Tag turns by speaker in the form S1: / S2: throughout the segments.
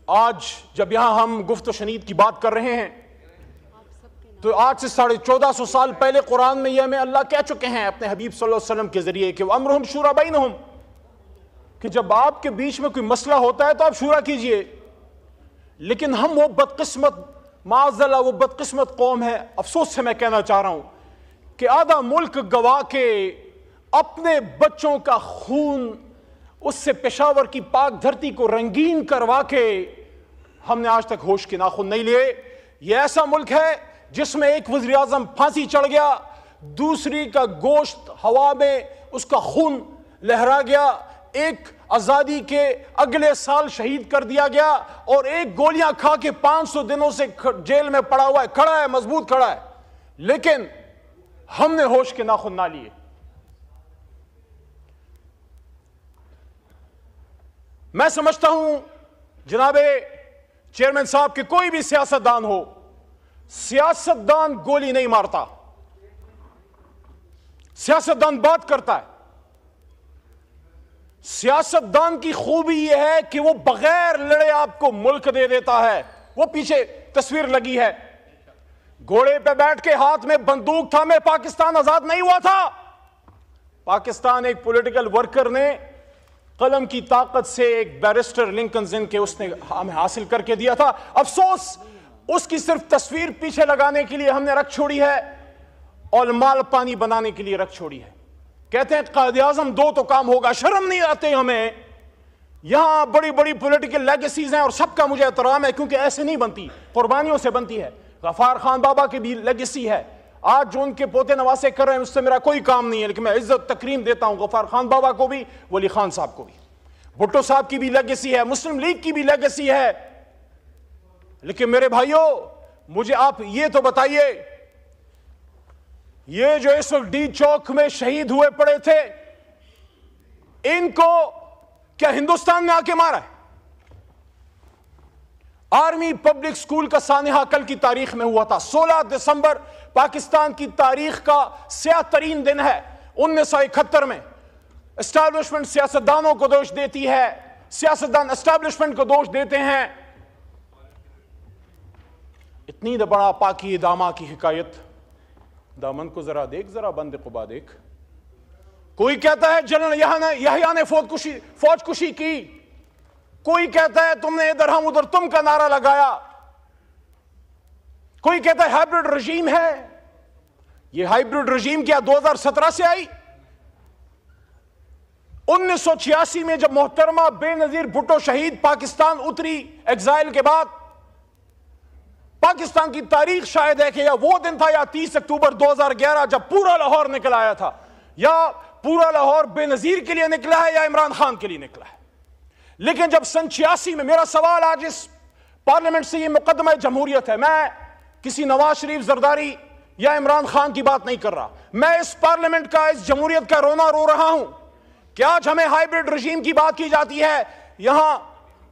S1: आज जब यहां हम गुफ्त शनीद की बात कर रहे हैं तो आज से 1450 साल पहले कुरान में यह हमें अल्लाह कह चुके हैं अपने हबीब सल्लल्लाहु अलैहि वसल्लम के जरिए कि अमरुहुम शूरा बैनहुम, कि जब आपके बीच में कोई मसला होता है तो आप शूरा कीजिए। लेकिन हम वो बदकिस्मत, माज़अल्लाह वो बदकिस्मत कौम है, अफसोस से मैं कहना चाह रहा हूं कि आधा मुल्क गवा के अपने बच्चों का खून उससे पेशावर की पाक धरती को रंगीन करवा के हमने आज तक होश के नाखून नहीं लिए। यह ऐसा मुल्क है जिसमें एक वज़ीर आज़म फांसी चढ़ गया, दूसरी का गोश्त हवा में उसका खून लहरा गया, एक आजादी के अगले साल शहीद कर दिया गया और एक गोलियां खा के 500 दिनों से जेल में पड़ा हुआ है, खड़ा है, मजबूत खड़ा है, लेकिन हमने होश के नाखून ना लिए। मैं समझता हूं जनाबे चेयरमैन साहब कि कोई भी सियासतदान हो, सियासतदान गोली नहीं मारता, सियासतदान बात करता है। सियासतदान की खूबी यह है कि वो बगैर लड़े आपको मुल्क दे देता है। वो पीछे तस्वीर लगी है, घोड़े पे बैठ के हाथ में बंदूक था, में पाकिस्तान आजाद नहीं हुआ था। पाकिस्तान एक पॉलिटिकल वर्कर ने कलम की ताकत से एक बैरिस्टर लिंकन जिन के उसने हमें हासिल करके दिया था। अफसोस उसकी सिर्फ तस्वीर पीछे लगाने के लिए हमने रख छोड़ी है और माल पानी बनाने के लिए रख छोड़ी है। कहते हैं कायदे आज़म दो तो काम होगा, शर्म नहीं आते हमें। यहां बड़ी बड़ी पॉलिटिकल लेगेसीज हैं और सबका मुझे एहतराम है क्योंकि ऐसे नहीं बनती, कुर्बानियों से बनती है। गफ्फार खान बाबा की भी लेगेसी है, आज जो उनके पोते नवासे कर रहे हैं उससे मेरा कोई काम नहीं है, लेकिन मैं इज्जत तकरीम देता हूं गफ्फार खान बाबा को भी, वली खान साहब को भी। भुट्टो साहब की भी लेगेसी है, मुस्लिम लीग की भी लेगेसी है। लेकिन मेरे भाइयों मुझे आप ये तो बताइए, ये जो इस वक्त डी चौक में शहीद हुए पड़े थे, इनको क्या हिंदुस्तान में आके मारा है? आर्मी पब्लिक स्कूल का सानिहा कल की तारीख में हुआ था। 16 दिसंबर पाकिस्तान की तारीख का स्याह तरीन दिन है। 1971 में एस्टैब्लिशमेंट सियासतदानों को दोष देती है, सियासतदान एस्टैब्लिशमेंट को दोष देते हैं। इतनी बड़ा पाकी दामा की हिकायत, दामन को जरा देख, जरा बंद कुबा देख। कोई कहता है जनरल यहया ने फौज कुशी की, कोई कहता है तुमने इधर हम उधर तुम का नारा लगाया, कोई कहता है हाइब्रिड रजीम है। यह हाइब्रिड रजीम क्या 2017 से आई? 1986 में जब मोहतरमा बेनजीर भुट्टो शहीद पाकिस्तान उतरी एग्जाइल के बाद, पाकिस्तान की तारीख शायद है कि या वो दिन था या 30 अक्टूबर 2011 जब पूरा लाहौर निकल आया था, या पूरा लाहौर बेनजीर के लिए निकला है या इमरान खान के लिए निकला है। लेकिन जब सन 86 में, मेरा सवाल आज इस पार्लियामेंट से, ये मुकदमा जमहूरियत है, मैं किसी नवाज शरीफ, जरदारी या इमरान खान की बात नहीं कर रहा, मैं इस पार्लियामेंट का, इस जमहूरियत का रोना रो रहा हूं कि आज हमें हाइब्रिड रजीम की बात की जाती है। यहां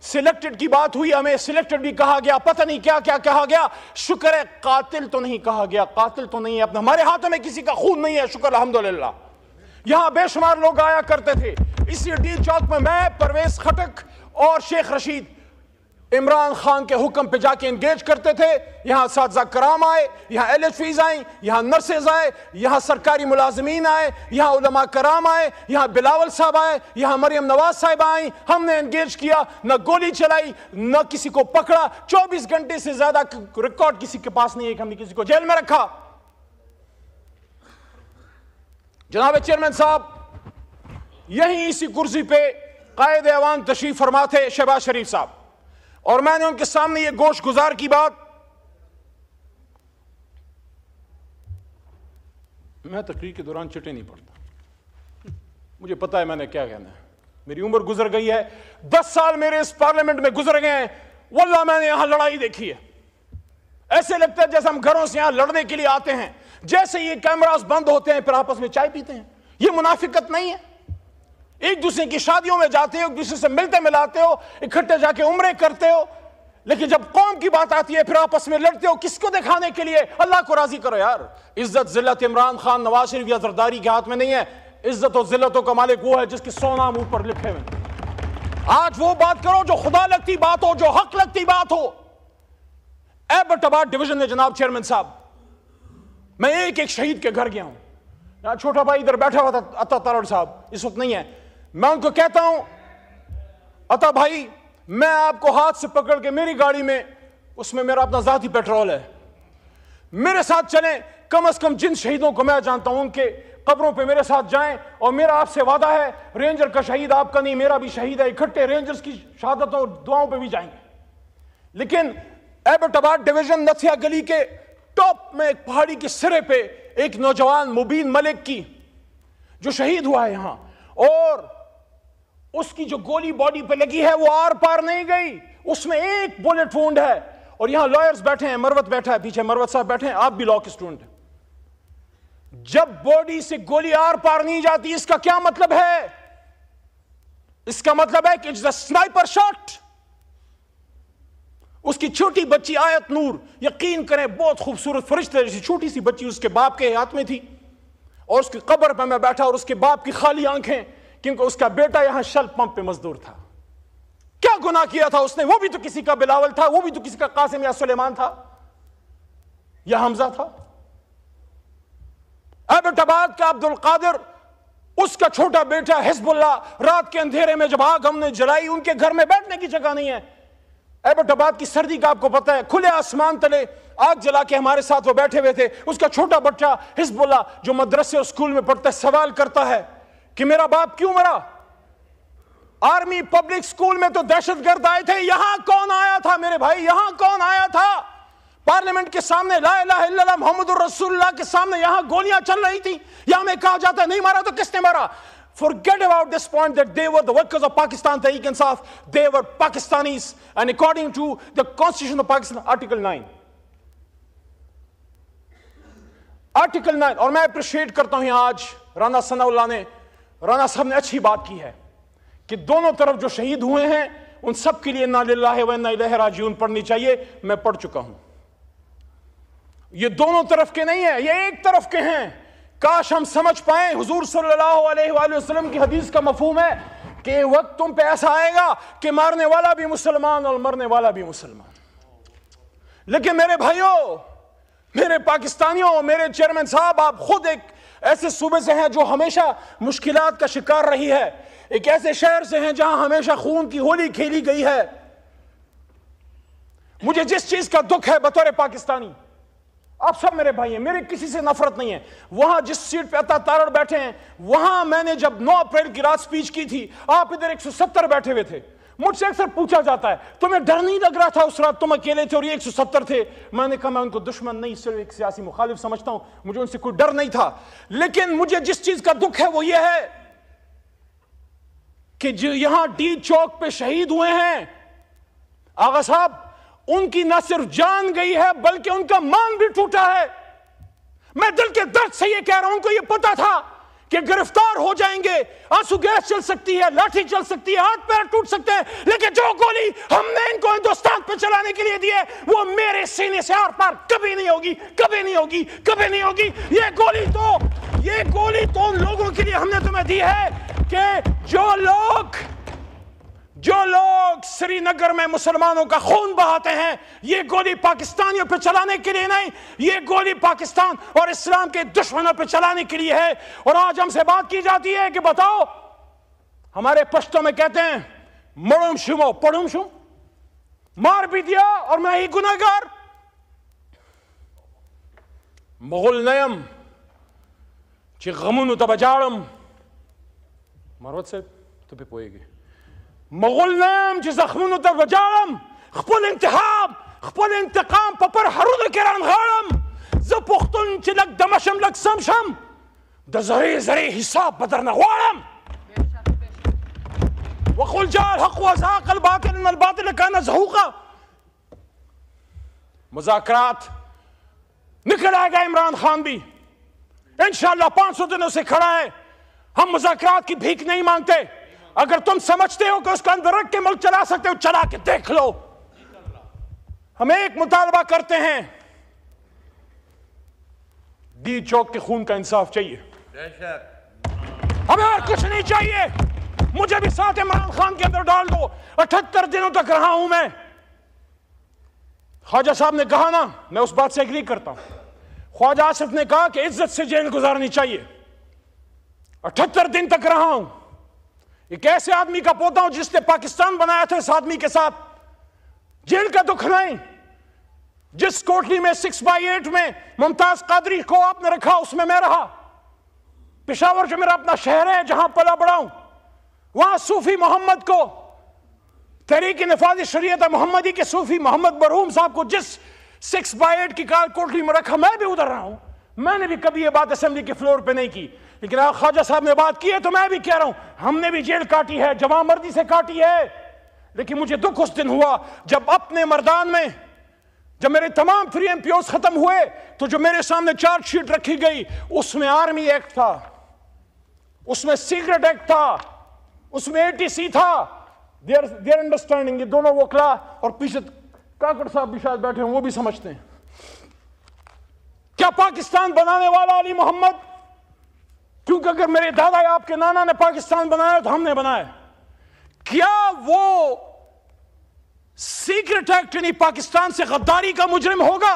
S1: सिलेक्टेड की बात हुई, हमें सिलेक्टेड भी कहा गया, पता नहीं क्या क्या कहा गया। शुक्र है कातिल तो नहीं कहा गया, कातिल तो नहीं है, अपने हमारे हाथों में किसी का खून नहीं है, शुक्र अल्हम्दुलिल्लाह। यहां बेशुमार लोग आया करते थे इसी डी चौक में, मैं, परवेज खटक और शेख रशीद इमरान खान के हुक्म पे जाके एंगेज करते थे। यहां साथजा कराम आए, यहां एलएचवीज आए, यहां नर्सेज आए, यहां सरकारी मुलाजमीन आए, यहां उलमा कराम आए, यहां बिलावल साहब आए, यहां मरियम नवाज साहब आई। हमने एंगेज किया, न गोली चलाई, न किसी को पकड़ा। 24 घंटे से ज्यादा रिकॉर्ड किसी के पास नहीं है कि हमने किसी को जेल में रखा। जनाब चेयरमैन साहब, यहीं इसी कुर्सी पे कायद ऐवान तशरीफ फरमा थे शहबाज शरीफ साहब, और मैंने उनके सामने ये गोश गुजार की बात, मैं तकरीर के दौरान चिट्ठी नहीं पढ़ता, मुझे पता है मैंने क्या कहना है। मेरी उम्र गुजर गई है, 10 साल मेरे इस पार्लियामेंट में गुजर गए हैं। वल्लाह मैंने यहां लड़ाई देखी है, ऐसे लगता है जैसे हम घरों से यहां लड़ने के लिए आते हैं, जैसे ये कैमरास बंद होते हैं फिर आपस में चाय पीते हैं। ये मुनाफिकत नहीं है? एक दूसरे की शादियों में जाते हो, एक दूसरे से मिलते मिलाते हो, इकट्ठे जाके उम्रे करते हो, लेकिन जब कौम की बात आती है फिर आपस में लड़ते हो। किसको दिखाने के लिए? अल्लाह को राजी करो यार। इज्जत जिल्लत इमरान खान, नवाज शरीफ या जरदारी के हाथ में नहीं है। इज्जत और जिल्लतों का मालिक वो है जिसके 100 नाम ऊपर लिखे हुए। आज वो बात करो जो खुदा लगती बात हो, जो हक लगती बात हो। एबटाबाद डिवीजन में जनाब चेयरमैन साहब, मैं एक एक शहीद के घर गया हूं। यहां छोटा भाई इधर बैठा हुआ था, अता तारड़ साहब इस वक्त नहीं है। मैं उनको कहता हूं, अता भाई मैं आपको हाथ से पकड़ के मेरी गाड़ी में, उसमें मेरा अपना जाती पेट्रोल है, मेरे साथ चलें। कम से कम जिन शहीदों को मैं जानता हूं उनके कब्रों पे मेरे साथ जाएं। और मेरा आपसे वादा है, रेंजर का शहीद आपका नहीं, मेरा भी शहीद है, इकट्ठे रेंजर्स की शहादतों और दुआओं पे भी जाएंगे। लेकिन एबटाबाद डिवीजन नथिया गली के टॉप में एक पहाड़ी के सिरे पे एक नौजवान मुबीन मलिक की जो शहीद हुआ है यहां, और उसकी जो गोली बॉडी पे लगी है वो आर पार नहीं गई, उसमें एक बुलेट वुंड है। और यहां लॉयर्स बैठे हैं, मरवत बैठा है पीछे, मरवत साहब बैठे हैं, आप भी लॉ के स्टूडेंट हैं। जब बॉडी से गोली आर पार नहीं जाती, इसका क्या मतलब है? इसका मतलब है कि इट्स द स्नाइपर शॉट। उसकी छोटी बच्ची आयत नूर, यकीन करें बहुत खूबसूरत फरिश्ते जैसी छोटी सी बच्ची उसके बाप के हाथ में थी, और उसकी कब्र पर मैं बैठा और उसके बाप की खाली आंखें, क्योंकि उसका बेटा यहां शल पंप पे मजदूर था। क्या गुनाह किया था उसने? वो भी तो किसी का बिलावल था, वो भी तो किसी का कासिम या सुलेमान था या हमजा था। एबटाबाद का अब्दुल कादिर, उसका छोटा बेटा हिजबुल्लाह, रात के अंधेरे में जब आग हमने जलाई, उनके घर में बैठने की जगह नहीं है। एबटाबाद की सर्दी का आपको पता है, खुले आसमान तले आग जला के हमारे साथ वो बैठे हुए थे। उसका छोटा बच्चा हिजबुल्लाह जो मदरसे और स्कूल में पढ़ता है, सवाल करता है कि मेरा बाप क्यों मरा? आर्मी पब्लिक स्कूल में तो दहशतगर्द आए थे, यहां कौन आया था मेरे भाई? यहां कौन आया था? पार्लियामेंट के सामने ला इलाहा इल्लल्लाह मुहम्मदुर रसूलुल्लाह के सामने यहां गोलियां चल रही थी। यहां में कहा जाता है नहीं मारा तो किसने मारा? Forget about this point that they were the workers of Pakistan Tehreek-e-Insaf. They were Pakistanis, and according to the Constitution of Pakistan, Article 9. Article 9, और मैं अप्रिशिएट करता हूं यहां आज राना सनाउल्लाह ने, राना साहब ने अच्छी बात की है कि दोनों तरफ जो शहीद हुए हैं उन सब के लिए इन्ना लिल्लाहि व इन्ना इलैहि राजिऊन पढ़नी चाहिए। मैं पढ़ चुका हूं। ये दोनों तरफ के नहीं है, ये एक तरफ के हैं। काश हम समझ पाए, हुजूर सल्लल्लाहु अलैहि वसल्लम की हदीस का मफहूम है कि वक्त तुम पे ऐसा आएगा कि मारने वाला भी मुसलमान और मरने वाला भी मुसलमान। लेकिन मेरे भाइयों, मेरे पाकिस्तानियों, मेरे चेयरमैन साहब, आप खुद एक ऐसे सूबे से हैं जो हमेशा मुश्किलात का शिकार रही है, एक ऐसे शहर से हैं जहां हमेशा खून की होली खेली गई है। मुझे जिस चीज का दुख है बतौर पाकिस्तानी, आप सब मेरे भाई हैं, मेरे किसी से नफरत नहीं है। वहां जिस सीट पे अता तारड़ बैठे हैं, वहां मैंने जब 9 अप्रैल की रात स्पीच की थी, आप इधर 170 बैठे हुए थे। मुझसे अक्सर पूछा जाता है तुम्हें डर नहीं लग रहा था उस रात? तुम अकेले थे और ये 170 थे। मैंने कहा मैं उनको दुश्मन नहीं, सिर्फ एक सियासी मुखालिफ समझता हूं, मुझे उनसे कोई डर नहीं था। लेकिन मुझे जिस चीज का दुख है वो ये है कि जो यहां डी चौक पे शहीद हुए हैं आगा साहब, उनकी न सिर्फ जान गई है बल्कि उनका मान भी टूटा है। मैं दिल के दर्द से ये कह रहा हूं, उनको ये पता था कि गिरफ्तार हो जाएंगे, आंसू गैस चल सकती है, लाठी चल सकती है, हाथ पैर टूट सकते हैं, लेकिन जो गोली हमने इनको हिंदुस्तान पे चलाने के लिए दी है वो मेरे सीने से आर पार कभी नहीं होगी, कभी नहीं होगी, कभी नहीं होगी। ये गोली तो उन लोगों के लिए हमने तुम्हें दी है कि जो लोग श्रीनगर में मुसलमानों का खून बहाते हैं, ये गोली पाकिस्तानियों पे चलाने के लिए नहीं, ये गोली पाकिस्तान और इस्लाम के दुश्मनों पे चलाने के लिए है। और आज हमसे बात की जाती है कि बताओ, हमारे पश्तो में कहते हैं मड़ुम शुमो पढ़ुम शुम, मार भी दिया और मैं ही गुनाहगार। मुगल नयम ची गमुन तबजाड़म, मरवत से तो पे पोएगी मुगल नयम ची जख्मुन तबजाड़म, खपल इंतहाब खपल इंतकाम पपर हरूद किरान गाड़म, ज पुख्तुन ची लग दमशम लग समशम, द जरे जरे हिसाब बदर नगवाड़म, वकुल जाल हक वज़ाक़ल बातिल इन्नल बातिल काना ज़हूक़ा। मुज़ाकरात निकल आएगा, इमरान खान भी इंशाअल्लाह 500 दिनों से खड़ा है। हम मुज़ाकरात की भीख नहीं मांगते। अगर तुम समझते हो कि उसका अंदर रख के मुल्क चला सकते हो, चला के देख लो। हम एक मुतालबा करते हैं, डी चौक के खून का इंसाफ चाहिए, हमें और कुछ नहीं चाहिए। मुझे भी साथ इमरान खान के अंदर डाल दो। 78 दिनों तक रहा हूं मैं। ख्वाजा साहब ने कहा ना, मैं उस बात से एग्री करता हूं। ख्वाजा आसिफ ने कहा कि इज्जत से जेल गुजारनी चाहिए। 78 दिन तक रहा हूं। एक ऐसे आदमी का पोता हूं जिसने पाकिस्तान बनाया था, इस आदमी के साथ जेल का दुख नहीं। जिस कोठरी में 6x8 में मुमताज कादरी को आपने रखा, उसमें मैं रहा। पेशावर जो मेरा अपना शहर है, जहां पला बड़ा हूं, वहां सूफी मोहम्मद को, तहरीक नफाज शरीयत मोहम्मदी के सूफी मोहम्मद बरहूम साहब को जिस 6x8 की कोठरी में रखा, मैं भी उधर रहा हूं। मैंने भी कभी ये बात असेंबली के फ्लोर पे नहीं की, लेकिन ख्वाजा साहब ने बात की है तो मैं भी कह रहा हूं, हमने भी जेल काटी है, जवां मर्दी से काटी है। लेकिन मुझे दुख उस दिन हुआ जब अपने मर्दान में, जब मेरे तमाम फ्री एमपीओ खत्म हुए, तो जो मेरे सामने चार्जशीट रखी गई, उसमें आर्मी एक्ट था, उसमें सीक्रेट एक्ट था, उसमें एटीसी था। देयर अंडरस्टैंडिंग, ये दोनों वकला और पीछे काकड़ साहब भी शायद बैठे हैं, वो भी समझते हैं। क्या पाकिस्तान बनाने वाला अली मोहम्मद, क्योंकि अगर मेरे दादा या आपके नाना ने पाकिस्तान बनाया तो हमने बनाया, क्या वो सीक्रेट एक्ट यानी पाकिस्तान से गद्दारी का मुजरिम होगा?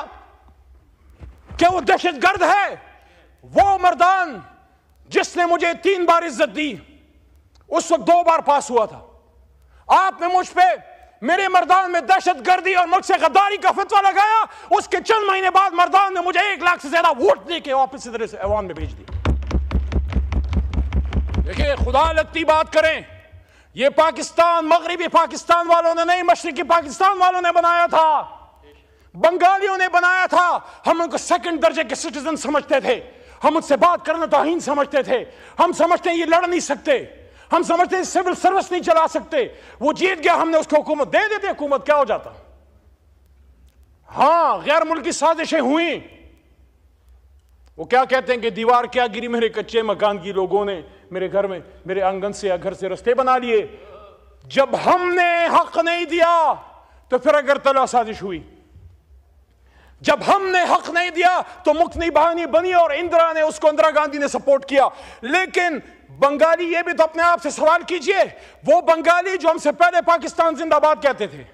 S1: क्या वो दहशतगर्द है? वो मर्दान जिसने मुझे 3 बार इज्जत दी, उस वक्त 2 बार पास हुआ था। आपने मुझ पे, मेरे मर्दान में दहशतगर्दी और मुझसे गद्दारी का फतवा लगाया। उसके चंद महीने बाद मर्दान ने मुझे 1 लाख से ज्यादा वोट देके वापस इधर से ऐवान में भेज दिया। देखिए, खुदा लगती बात करें, ये पाकिस्तान मगरिबी पाकिस्तान वालों ने नहीं, मशरिकी पाकिस्तान वालों ने बनाया था, बंगालियों ने बनाया था। हम उनको सेकंड दर्जे के सिटीजन समझते थे, हम उनसे बात करना तौहीन समझते थे। हम समझते हैं ये लड़ नहीं सकते, हम समझते हैं सिविल सर्विस नहीं चला सकते। वो जीत गया, हमने उसको हुकूमत दे देते, हुकूमत क्या हो जाता। हां, गैर मुल्की साजिशें हुई। वो क्या कहते हैं कि दीवार क्या गिरी, मेरे कच्चे मकान की लोगों ने मेरे घर में, मेरे आंगन से या घर से रास्ते बना लिए। जब हमने हक नहीं दिया तो फिर अगरतला साजिश हुई। जब हमने हक नहीं दिया तो मुक्ति बहानी बनी और इंदिरा ने उसको, इंदिरा गांधी ने सपोर्ट किया। लेकिन बंगाली, ये भी तो अपने आप से सवाल कीजिए, वो बंगाली जो हमसे पहले पाकिस्तान जिंदाबाद कहते थे,